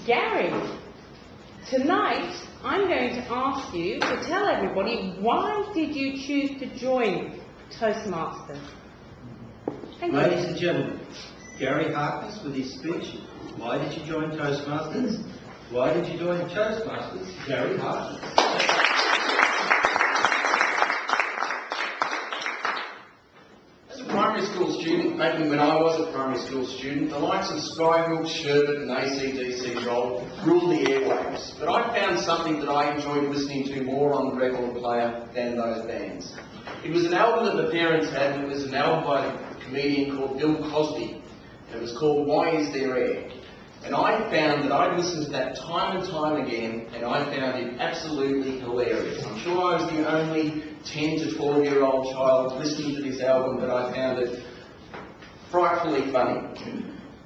Gary, tonight I'm going to ask you to tell everybody why did you choose to join Toastmasters? Thank you. Ladies and gentlemen, Gary Harkness with his speech. Why did you join Toastmasters? Why did you join Toastmasters? Gary Harkness. As a primary school student, maybe when I was a primary school student, the likes of Skyhook, Sherbet and AC/DC Roll ruled the airwaves. But I found something that I enjoyed listening to more on the record player than those bands. It was an album that the parents had, and it was an album by a comedian called Bill Cosby. And it was called Why Is There Air? And I found that I'd listened to that time and time again, and I found it absolutely hilarious. I'm sure I was the only 10 to 12-year-old child listening to this album, but I found it frightfully funny.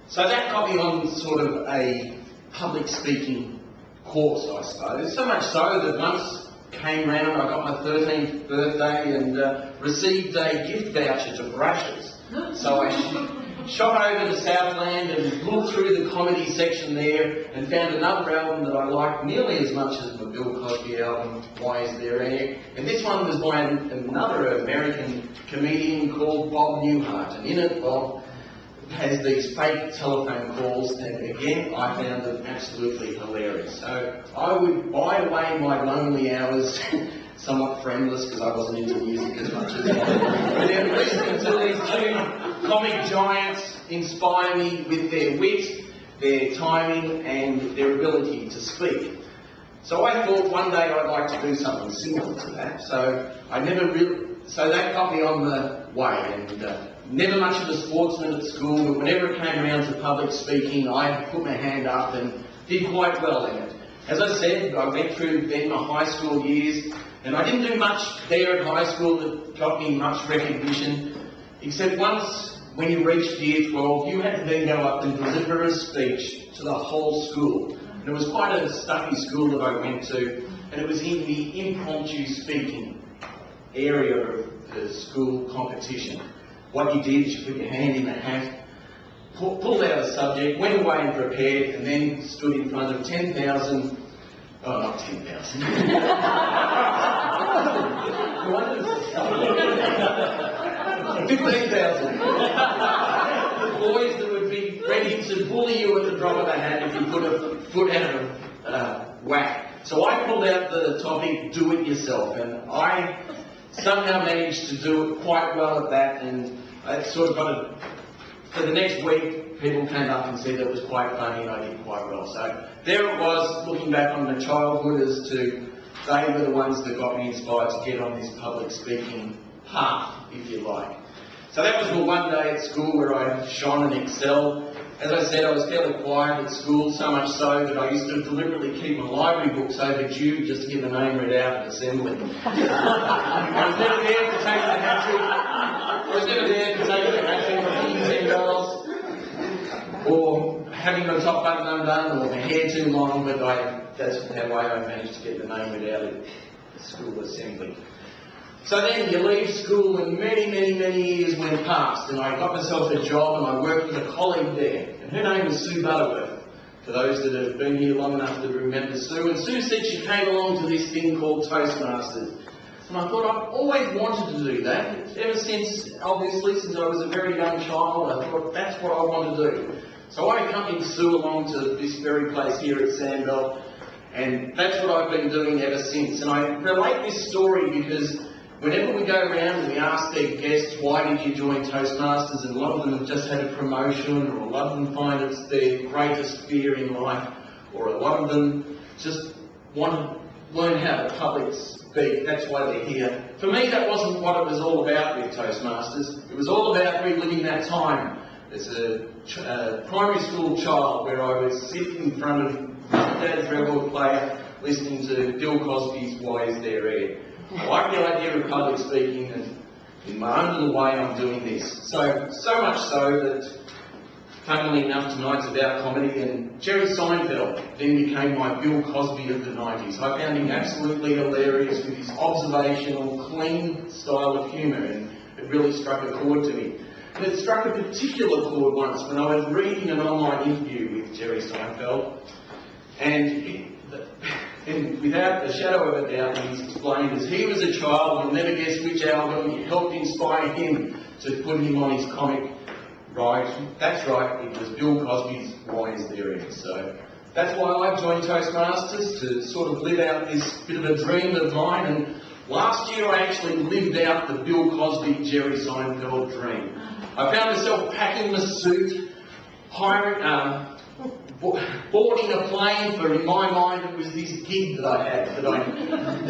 So that got me on sort of a public speaking course, I suppose. So much so that once came round, I got my 13th birthday and received a gift voucher to Brushes. So I shot over to Southland and looked through the comedy section there and found another album that I liked nearly as much as the Bill Cosby album, Why Is There Air? And this one was by another American comedian called Bob Newhart. And in it, Bob has these fake telephone calls, and again, I found them absolutely hilarious. So I would buy away my lonely hours, somewhat friendless because I wasn't into music as much as I but then listening to these two comic giants inspire me with their wit, their timing and their ability to speak. So I thought one day I'd like to do something similar to that. So that got me on the way, and never much of a sportsman at school, but whenever it came around to public speaking, I put my hand up and did quite well in it. As I said, I went through then my high school years, and I didn't do much there at high school that got me much recognition, except once when you reached year 12, you had to then go up and deliver a speech to the whole school. And it was quite a stuffy school that I went to, and it was in the impromptu speaking area of the school competition. What you did is you put your hand in the hat, pulled out a subject, went away and prepared, and then stood in front of 10,000, oh, not 10,000. 15,000 boys that would be ready to bully you at the drop of a hat if you put a foot out of whack. So I pulled out the topic, do it yourself, and I somehow managed to do it quite well at that, and I sort of got it. For the next week, people came up and said that it was quite funny and I did quite well. So there it was, looking back on my childhood as to they were the ones that got me inspired to get on this public speaking path, if you like. So that was the one day at school where I shone and excelled. As I said, I was fairly quiet at school, so much so that I used to deliberately keep my library books overdue just to get the name read out at assembly. I was never there to take the hat trick. I was never there to take the hat trick of $10 or having my top button undone or my hair too long, but that's how I managed to get the name read out at the school assembly. So then you leave school and many years went past, and I got myself a job and I worked with a colleague there, and her name was Sue Butterworth, for those that have been here long enough to remember Sue. And Sue said she came along to this thing called Toastmasters, and I thought I've always wanted to do that. Ever since, obviously, since I was a very young child, I thought that's what I want to do. So I accompanied Sue along to this very place here at Sandbelt, and that's what I've been doing ever since. And I relate this story because whenever we go around and we ask their guests, why did you join Toastmasters, and a lot of them have just had a promotion, or a lot of them find it's their greatest fear in life, or a lot of them just want to learn how to public speak, that's why they're here. For me, that wasn't what it was all about with Toastmasters. It was all about reliving that time as a primary school child where I was sitting in front of my dad's record player listening to Bill Cosby's Why Is There Air? I like the idea of public speaking, and in my own little way I'm doing this. So much so that, funnily enough, tonight's about comedy, and Jerry Seinfeld then became my Bill Cosby of the 90s. I found him absolutely hilarious with his observational, clean style of humour, and it really struck a chord to me. And it struck a particular chord once when I was reading an online interview with Jerry Seinfeld, And without a shadow of a doubt, he's explained as he was a child, you'll never guess which album helped inspire him to put him on his comic ride. That's right, it was Bill Cosby's Why Is There In? So that's why I joined Toastmasters, to sort of live out this bit of a dream of mine. And last year I actually lived out the Bill Cosby, Jerry Seinfeld dream. I found myself packing the suit, boarding a plane for, in my mind, it was this gig that I had, that I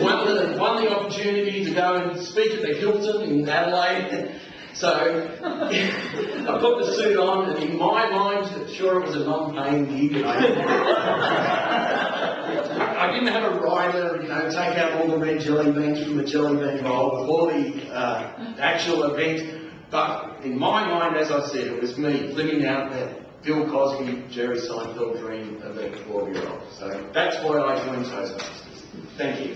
won the opportunity to go and speak at the Hilton in Adelaide. So I put the suit on, and in my mind, sure, it was a non-paying gig, and I didn't have a rider, take out all the red jelly beans from the jelly bean bowl before the actual event. But in my mind, as I said, it was me living out that Bill Cosby, Jerry Seinfeld dream of that 12-year-old. So that's why I joined Toastmasters. Thank you.